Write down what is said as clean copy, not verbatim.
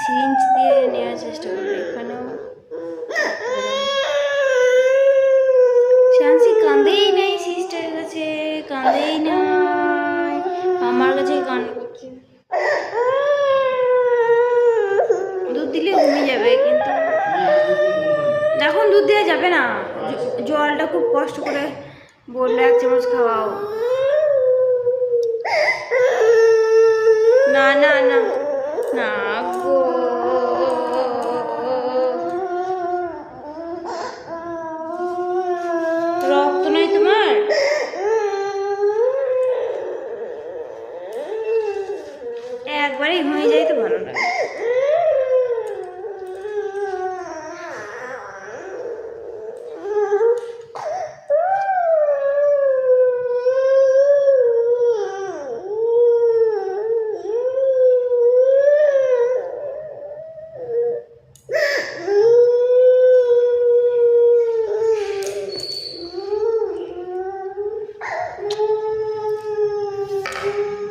Syringe দিয়ে নেওয়ার চেষ্টা করবে। এখানেও শান্সি কাঁদেই নাই, সিস্টারের কাছে কাঁদেই নাই, আমার কাছে কান্না করছে। দুধ দিলে ঘুমিয়ে যাবে, কিন্তু এখন দুধ দেওয়া যাবে না। জলটা খুব কষ্ট করে বললো 1 চামচ খাওয়াও। না না না না গো,